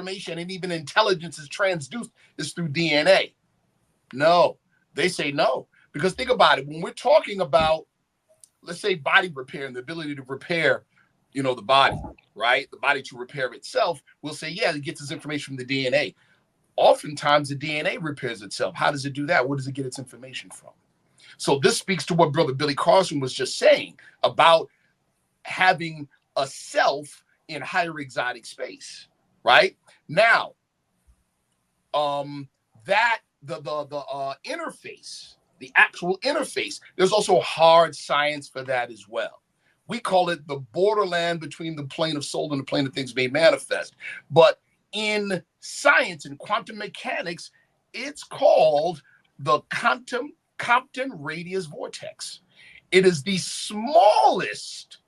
information and even intelligence is transduced is through DNA. No, they say no. Because think about it. When we're talking about, let's say, body repair and the ability to repair, the body, right? The body to repair itself, we'll say, yeah, it gets its information from the DNA. Oftentimes, the DNA repairs itself. How does it do that? Where does it get its information from? So this speaks to what Brother Billy Carson was just saying about having a self in higher exotic space, right? Now, that the interface, the actual interface, there's also hard science for that as well. We call it the borderland between the plane of soul and the plane of things made manifest. But in science and quantum mechanics, it's called the Compton radius vortex. It is the smallest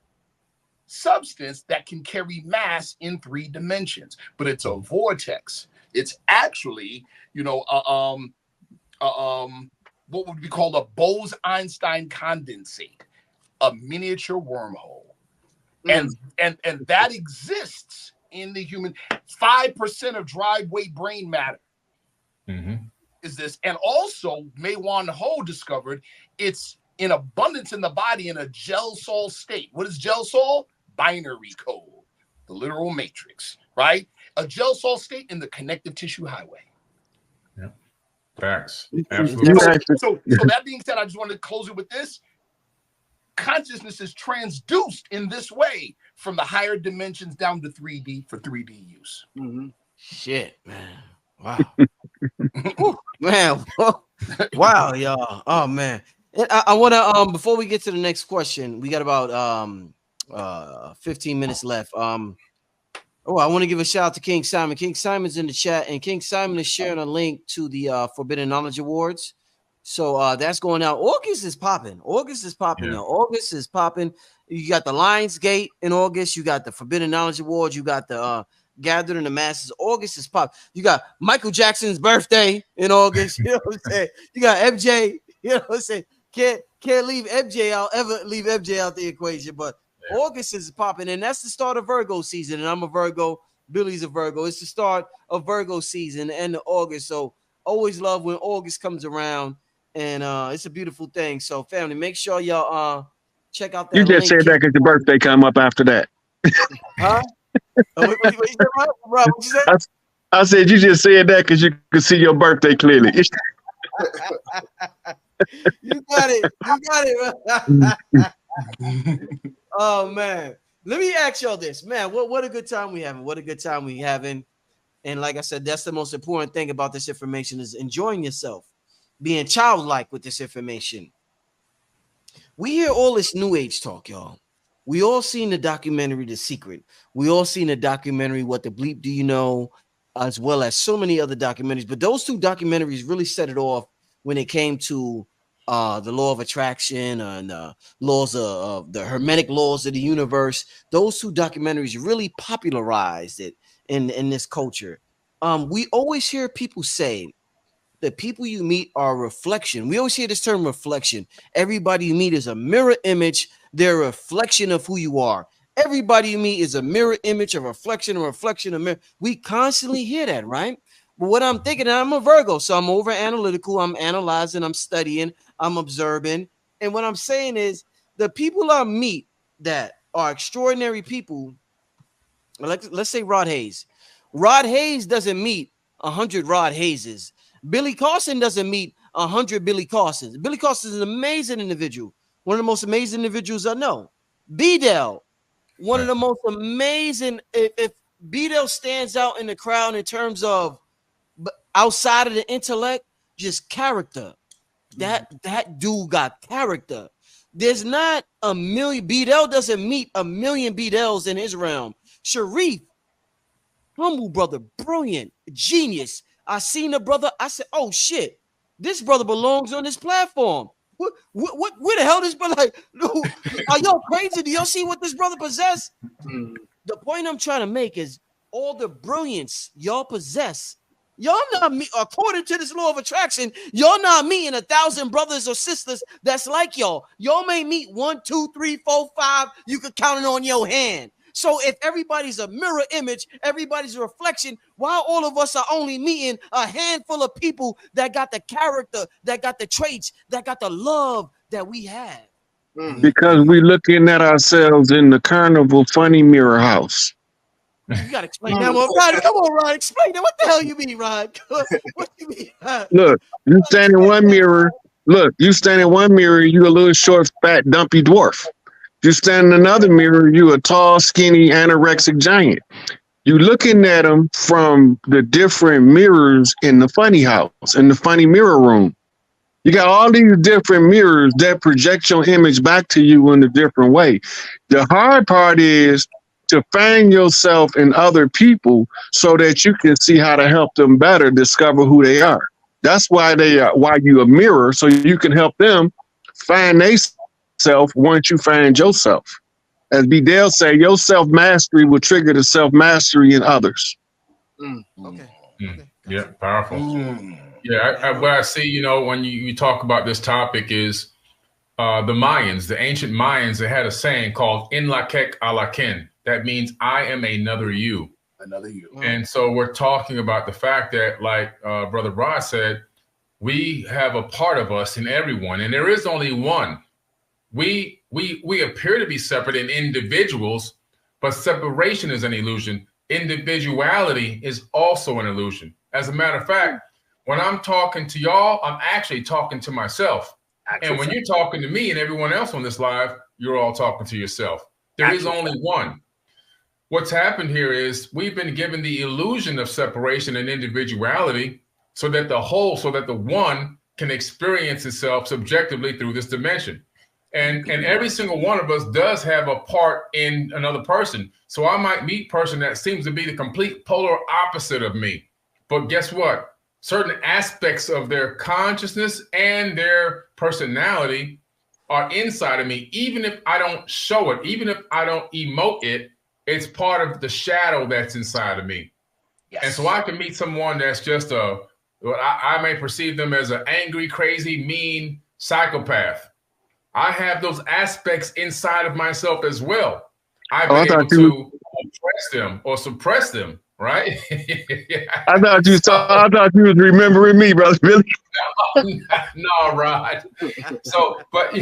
substance that can carry mass in 3 dimensions, but it's a vortex. It's actually, what would be called a Bose-Einstein condensate, a miniature wormhole. And that exists in the human. 5% of dry weight brain matter is this. And also, Maywan Ho discovered it's in abundance in the body in a gel sol state. What is gel sol? Binary code, the literal matrix, right? A gel sol state in the connective tissue highway. Yeah, facts. Absolutely. So that being said, I just wanted to close it with this. Consciousness is transduced in this way from the higher dimensions down to 3D for 3D use. Shit, man. Wow. Man. Wow, y'all. Oh, man. I want to, before we get to the next question, we got about 15 minutes left. I want to give a shout out to King Simon. King Simon's in the chat, and King Simon is sharing a link to the Forbidden Knowledge Awards. So that's going out. August is popping. Yeah. August is popping. You got the Lionsgate in August. You got the Forbidden Knowledge Awards. You got the Gathered in the Masses. August is pop. You got Michael Jackson's birthday in August. You know what I'm saying? You got MJ. You know what I'm saying? Can't leave MJ out. Ever leave MJ out the equation? But yeah. August is popping, and that's the start of Virgo season. And I'm a Virgo. Billy's a Virgo. It's the start of Virgo season, the end of August. So always love when August comes around, and it's a beautiful thing. So family, make sure y'all check out that. You just said that because your birthday come up after that. Huh? What you said, Rob? What you said? I said you just said that because you could see your birthday clearly. You got it. Oh man, let me ask y'all this, man. What a good time we having. And like I said, that's the most important thing about this information is enjoying yourself, being childlike with this information. We hear all this new age talk, y'all. We all seen the documentary The Secret. We all seen the documentary What the Bleep Do You Know, as well as so many other documentaries. But those 2 documentaries really set it off when it came to the law of attraction and laws of the hermetic laws of the universe. Those 2 documentaries really popularized it in this culture. We always hear people say the people you meet are a reflection. We always hear this term reflection. Everybody you meet is a mirror image. They're a reflection of who you are. Everybody you meet is a mirror image, a reflection of mirror. We constantly hear that, right? But what I'm thinking, I'm a Virgo, so I'm over analytical. I'm analyzing, I'm studying, I'm observing. And what I'm saying is the people I meet that are extraordinary people, let's say Rod Hayes. Rod Hayes doesn't meet 100 Rod Hayeses. Billy Carson doesn't meet 100 Billy Carsons. Billy Carson is an amazing individual. One of the most amazing individuals I know. B-Dell, one of the most amazing. If B-Dell stands out in the crowd in terms of outside of the intellect, just character. That dude got character. There's not a million. B-Dell doesn't meet a million B-Dells in his realm. Sharif, humble brother, brilliant, genius. I seen the brother. I said, oh shit, this brother belongs on this platform. Where the hell this brother? Like, are y'all crazy? Do y'all see what this brother possess? The point I'm trying to make is all the brilliance y'all possess. Y'all not me, according to this law of attraction, y'all not meeting 1,000 brothers or sisters that's like y'all. Y'all may meet 1, 2, 3, 4, 5. You could count it on your hand. So if everybody's a mirror image, everybody's a reflection, while all of us are only meeting a handful of people that got the character, that got the traits, that got the love that we have. Because we looking at ourselves in the carnival funny mirror house. You gotta explain that one, Rod. Come on, Rod. Explain that. What the hell you mean, Rod? What you mean? Look, you stand in one mirror. Look, you stand in one mirror, you a little short, fat, dumpy dwarf. You stand in another mirror, you a tall, skinny, anorexic giant. You looking at them from the different mirrors in the funny house, in the funny mirror room. You got all these different mirrors that project your image back to you in a different way. The hard part is to find yourself in other people so that you can see how to help them better discover who they are. That's why why you a mirror, so you can help them find themselves once you find yourself. As B. Dale say, your self-mastery will trigger the self-mastery in others. Okay. Yeah, powerful. Yeah, what I see, you know, when you talk about this topic is the Mayans, the ancient Mayans, they had a saying called "In lakek alaken." That means I am another you. Another you. And so we're talking about the fact that, like Brother Rod said, we have a part of us in everyone, and there is only one. We appear to be separate in individuals, but separation is an illusion. Individuality is also an illusion. As a matter of fact, when I'm talking to y'all, I'm actually talking to myself. And when you're talking to me and everyone else on this live, you're all talking to yourself. There is only one. What's happened here is we've been given the illusion of separation and individuality so that the one can experience itself subjectively through this dimension. And every single one of us does have a part in another person. So I might meet a person that seems to be the complete polar opposite of me. But guess what? Certain aspects of their consciousness and their personality are inside of me. Even if I don't show it, even if I don't emote it, it's part of the shadow that's inside of me. Yes. And so I can meet someone that's just I may perceive them as an angry, crazy, mean psychopath. I have those aspects inside of myself as well. I've been able to oppress them or suppress them, right? I thought you was remembering me, brother. Really? No, Rod. So, but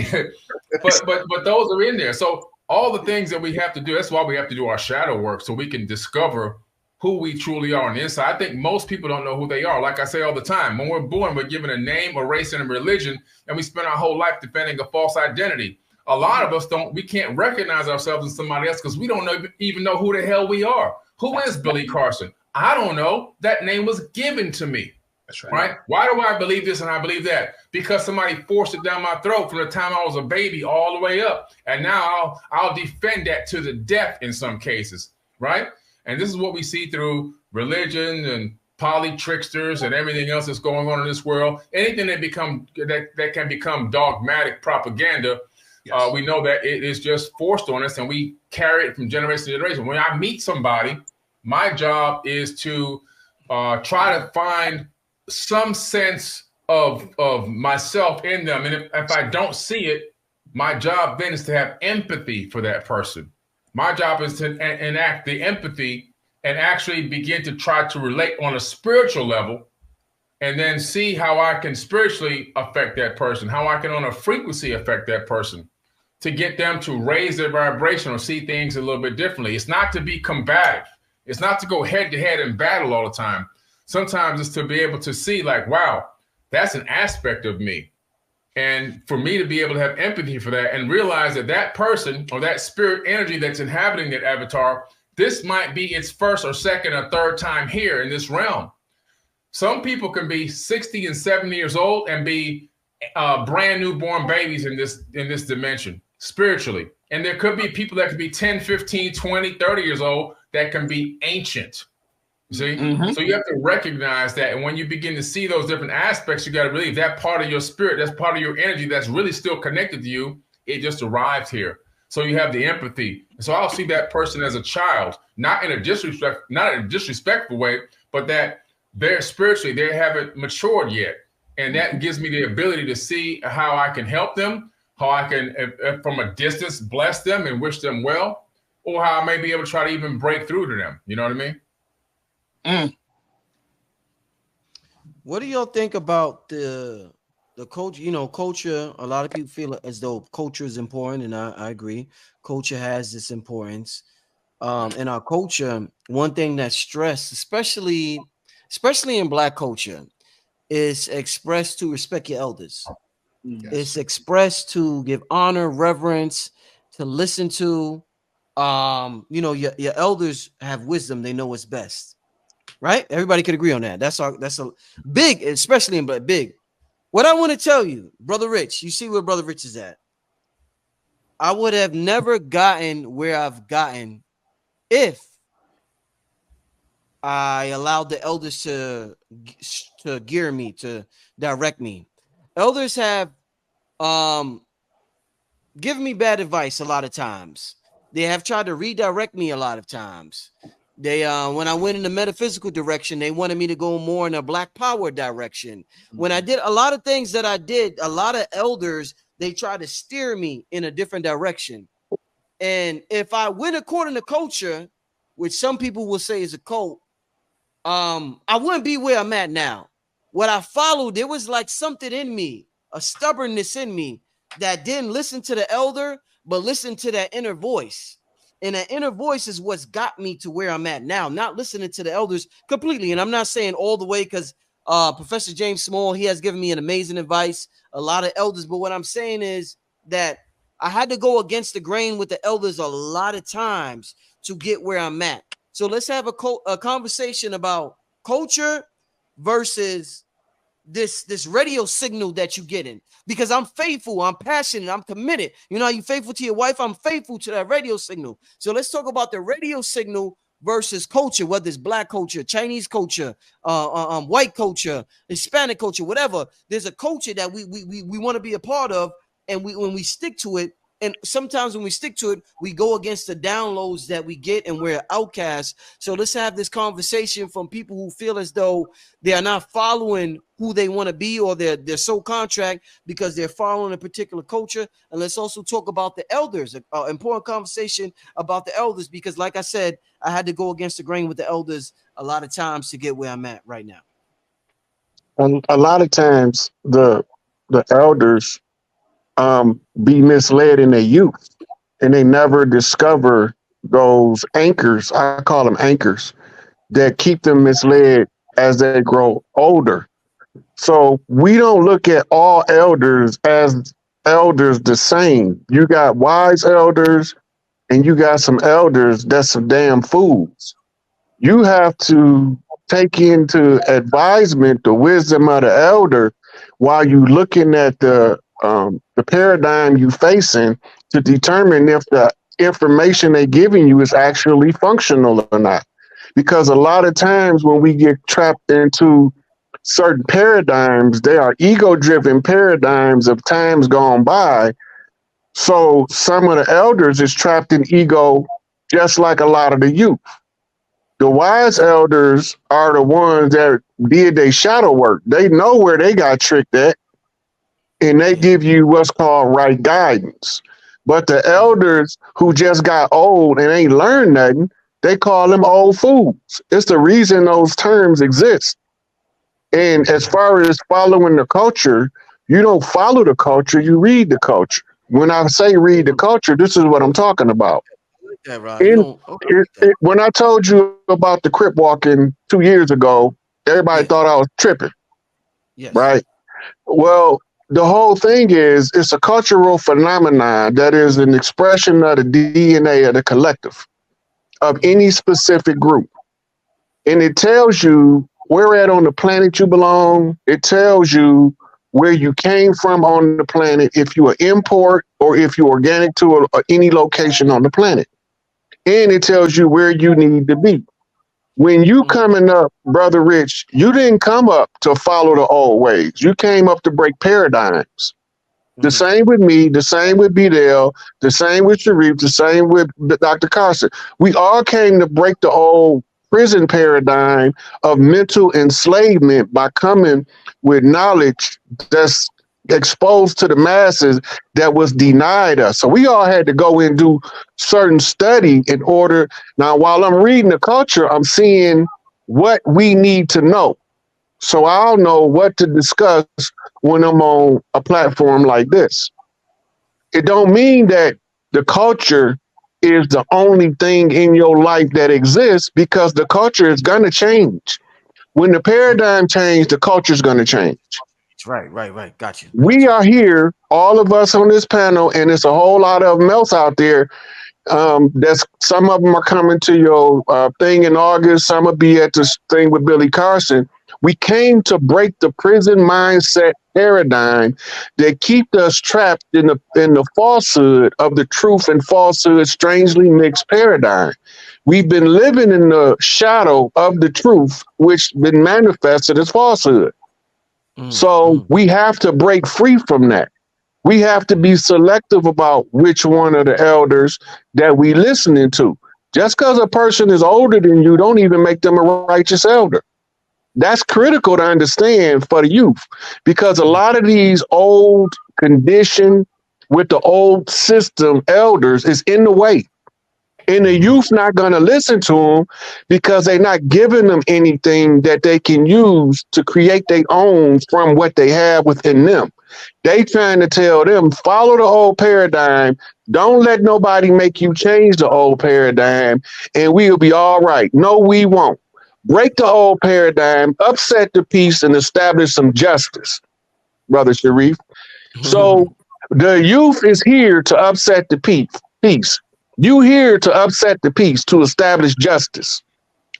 those are in there. So all the things that we have to do, that's why we have to do our shadow work, so we can discover who we truly are on the inside. I think most people don't know who they are. Like I say all the time, when we're born, we're given a name, a race, and a religion, and we spend our whole life defending a false identity. A lot of us we can't recognize ourselves as somebody else because we don't even know who the hell we are. Who is Billy Carson? I don't know. That name was given to me. That's right. Why do I believe this and I believe that? Because somebody forced it down my throat from the time I was a baby all the way up. And now I'll defend that to the death in some cases, right? And this is what we see through religion and poly tricksters and everything else that's going on in this world. Anything that can become dogmatic propaganda, yes. We know that it is just forced on us, and we carry it from generation to generation. When I meet somebody, my job is to try to find some sense of myself in them. And if I don't see it, my job then is to have empathy for that person. My job is to enact the empathy and actually begin to try to relate on a spiritual level, and then see how I can spiritually affect that person, how I can on a frequency affect that person to get them to raise their vibration or see things a little bit differently. It's not to be combative. It's not to go head to head in battle all the time. Sometimes it's to be able to see like, wow, that's an aspect of me. And for me to be able to have empathy for that and realize that that person or that spirit energy that's inhabiting that avatar, this might be its first or second or third time here in this realm. Some people can be 60 and 70 years old and be brand new born babies in this dimension spiritually. And there could be people that could be 10, 15, 20, 30 years old that can be ancient. See? Mm-hmm. So you have to recognize that. And when you begin to see those different aspects, you got to believe that part of your spirit, that's part of your energy that's really still connected to you. It just arrived here. So you have the empathy. So I'll see that person as a child, not in a disrespectful way, but that they're spiritually, they haven't matured yet. And that gives me the ability to see how I can help them, how I can, from a distance, bless them and wish them well. or how I may be able to try to even break through to them. You know what I mean? Mm. What do y'all think about the culture? You know, culture. A lot of people feel as though culture is important, and I agree. Culture has this importance. In our culture, one thing that's stressed, especially in Black culture, is expressed to respect your elders. Yes. It's expressed to give honor, reverence, to listen to. You know, your elders have wisdom; they know what's best. Right? Everybody could agree on that. That's a big, especially in Black big. What I want to tell you, Brother Rich, you see where Brother Rich is at. I would have never gotten where I've gotten if I allowed the elders to gear me, to direct me. Elders have given me bad advice a lot of times. They have tried to redirect me a lot of times. They when I went in the metaphysical direction, they wanted me to go more in a Black power direction. When I did a lot of things that I did, a lot of elders, they tried to steer me in a different direction. And if I went according to culture, which some people will say is a cult, I wouldn't be where I'm at now. What I followed, there was like something in me, a stubbornness in me that didn't listen to the elder, but listen to that inner voice. And that inner voice is what's got me to where I'm at now, not listening to the elders completely. And I'm not saying all the way, because Professor James Small, he has given me an amazing advice, a lot of elders. But what I'm saying is that I had to go against the grain with the elders a lot of times to get where I'm at. So let's have a conversation about culture versus this radio signal that you get in, because I'm faithful, I'm passionate, I'm committed. You know how you faithful to your wife? I'm faithful to that radio signal. So let's talk about the radio signal versus culture, whether it's Black culture, Chinese culture, white culture, Hispanic culture, whatever. There's a culture that we want to be a part of, and when we stick to it. And sometimes when we stick to it, we go against the downloads that we get, and we're outcasts. So let's have this conversation from people who feel as though they are not following who they want to be, or their soul contract, because they're following a particular culture. And let's also talk about the elders, an important conversation about the elders, because like I said, I had to go against the grain with the elders a lot of times to get where I'm at right now. And a lot of times the elders be misled in their youth, and they never discover those anchors. I call them anchors that keep them misled as they grow older. So we don't look at all elders as elders the same. You got wise elders, and you got some elders that's some damn fools. You have to take into advisement the wisdom of the elder while you looking at the paradigm you facing, to determine if the information they're giving you is actually functional or not. Because a lot of times when we get trapped into certain paradigms, they are ego-driven paradigms of times gone by. So some of the elders is trapped in ego, just like a lot of the youth. The wise elders are the ones that did their shadow work. They know where they got tricked at, and they give you what's called right guidance. But the elders who just got old and ain't learned nothing, they call them old fools. It's the reason those terms exist. And as far as following the culture, you don't follow the culture, you read the culture. When I say read the culture, this is what I'm talking about. Yeah, right. When I told you about the crip walking 2 years ago, everybody thought I was tripping. Yes. Right? Well, the whole thing is, it's a cultural phenomenon that is an expression of the DNA of the collective of any specific group. And it tells you where at on the planet you belong. It tells you where you came from on the planet, if you are import or if you're organic to any location on the planet. And it tells you where you need to be. When you coming up, Brother Rich, you didn't come up to follow the old ways. You came up to break paradigms. The same with me, the same with Bidel, the same with Sharif, the same with Dr. Carson. We all came to break the old prison paradigm of mental enslavement by coming with knowledge that's exposed to the masses that was denied us. So we all had to go and do certain study in order. Now, while I'm reading the culture, I'm seeing what we need to know. So I'll know what to discuss when I'm on a platform like this. It don't mean that the culture is the only thing in your life that exists, because the culture is going to change. When the paradigm changes, the culture is going to change. Right. Got you. We are here, all of us on this panel, and it's a whole lot of them else out there. That's some of them are coming to your thing in August. Some will be at this thing with Billy Carson. We came to break the prison mindset paradigm that keep us trapped in the falsehood of the truth and falsehood strangely mixed paradigm. We've been living in the shadow of the truth, which been manifested as falsehood. So we have to break free from that. We have to be selective about which one of the elders that we listening to. Just because a person is older than you, don't even make them a righteous elder. That's critical to understand for the youth, because a lot of these old conditioned with the old system elders is in the way. And the youth not going to listen to them because they're not giving them anything that they can use to create their own from what they have within them. They trying to tell them, follow the old paradigm. Don't let nobody make you change the old paradigm, and we'll be all right. No, we won't. Break the old paradigm, upset the peace, and establish some justice, Brother Sharif. So the youth is here to upset the peace. You here to upset the peace, to establish justice.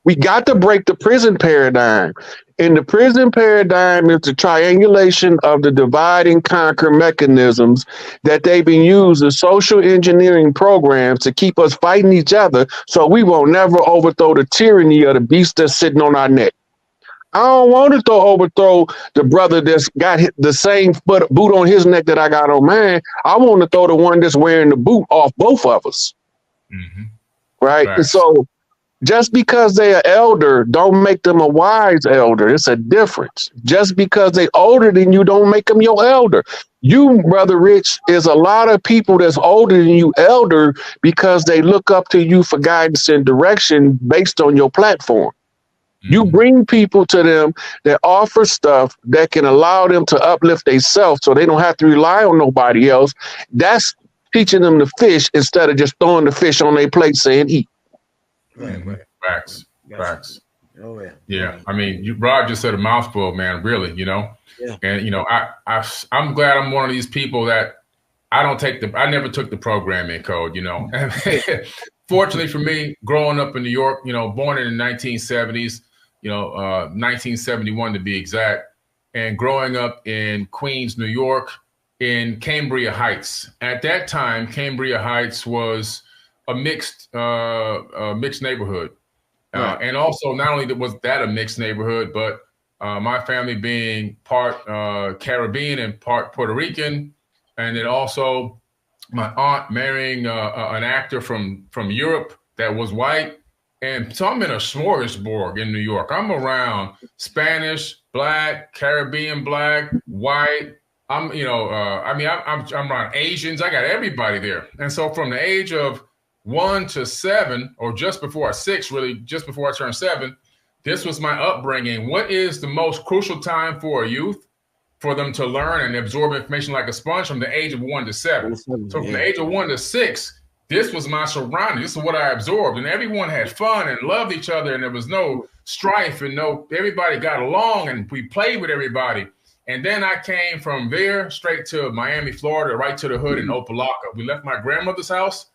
We got to break the prison paradigm. And the prison paradigm is the triangulation of the divide and conquer mechanisms that they've been used as social engineering programs to keep us fighting each other, so we won't never overthrow the tyranny of the beast that's sitting on our neck. I don't want to overthrow the brother that's got the same boot on his neck that I got on mine. I want to throw the one that's wearing the boot off both of us. Right? Right. So just because they are elder, don't make them a wise elder. It's a difference. Just because they older than you, don't make them your elder. You, Brother Rich, is a lot of people that's older than you elder because they look up to you for guidance and direction based on your platform. You bring people to them that offer stuff that can allow them to uplift themselves so they don't have to rely on nobody else. That's teaching them to fish instead of just throwing the fish on their plate saying eat. Right. Facts. Facts. Oh yeah. Yeah. I mean, Rod just said a mouthful, man. Really, you know. Yeah. And you know, I'm glad I'm one of these people that I never took the programming code. You know. Fortunately for me, growing up in New York, you know, born in the 1970s, you know, 1971 to be exact, and growing up in Queens, New York, in Cambria Heights. At that time, Cambria Heights was a mixed neighborhood. Right. And also, not only was that a mixed neighborhood, but my family being part Caribbean and part Puerto Rican, and then also my aunt marrying an actor from Europe that was white. And so I'm in a smorgasbord in New York. I'm around Spanish, Black, Caribbean, Black, white. I'm around Asians. I got everybody there. And so from the age of 1 to 7, or just before 6, really, just before I turned 7, this was my upbringing. What is the most crucial time for a youth? For them to learn and absorb information like a sponge from the age of 1 to 7. So from the age of 1 to 6, this was my surrounding. This is what I absorbed. And everyone had fun and loved each other. And there was no strife and everybody got along and we played with everybody. And then I came from there straight to Miami, Florida, right to the hood in Opelika. We left my grandmother's house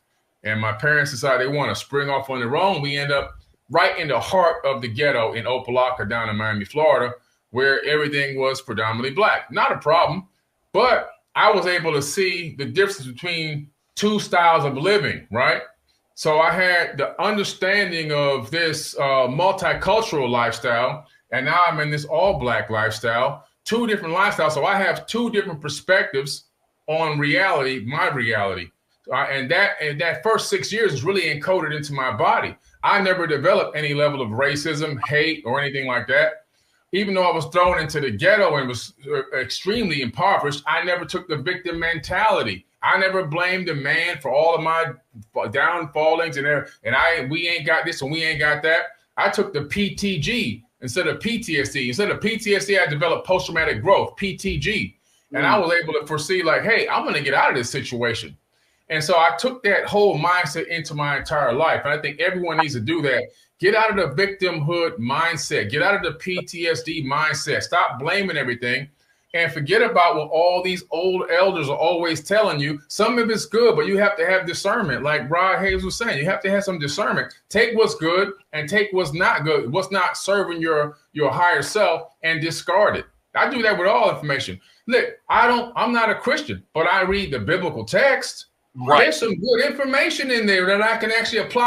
and my parents decided they want to spring off on their own. We end up right in the heart of the ghetto in Opelika down in Miami, Florida, where everything was predominantly Black. Not a problem, but I was able to see the difference between two styles of living, right? So I had the understanding of this multicultural lifestyle, and now I'm in this all Black lifestyle, 2 different lifestyles. So I have 2 different perspectives on reality, my reality. And that first 6 years is really encoded into my body. I never developed any level of racism, hate, or anything like that. even though I was thrown into the ghetto and was extremely impoverished, I never took the victim mentality. I never blamed the man for all of my downfallings and we ain't got this and we ain't got that. I took the PTG instead of PTSD. Instead of PTSD, I developed post-traumatic growth, PTG. And I was able to foresee like, hey, I'm going to get out of this situation. And so I took that whole mindset into my entire life. And I think everyone needs to do that. Get out of the victimhood mindset. Get out of the PTSD mindset. Stop blaming everything and forget about what all these old elders are always telling you. Some of it's good, but you have to have discernment. Like Rod Hayes was saying, you have to have some discernment. Take what's good and take what's not good, what's not serving your higher self, and discard it. I do that with all information. Look, I'm not a Christian, but I read the biblical text. Right. There's some good information in there that I can actually apply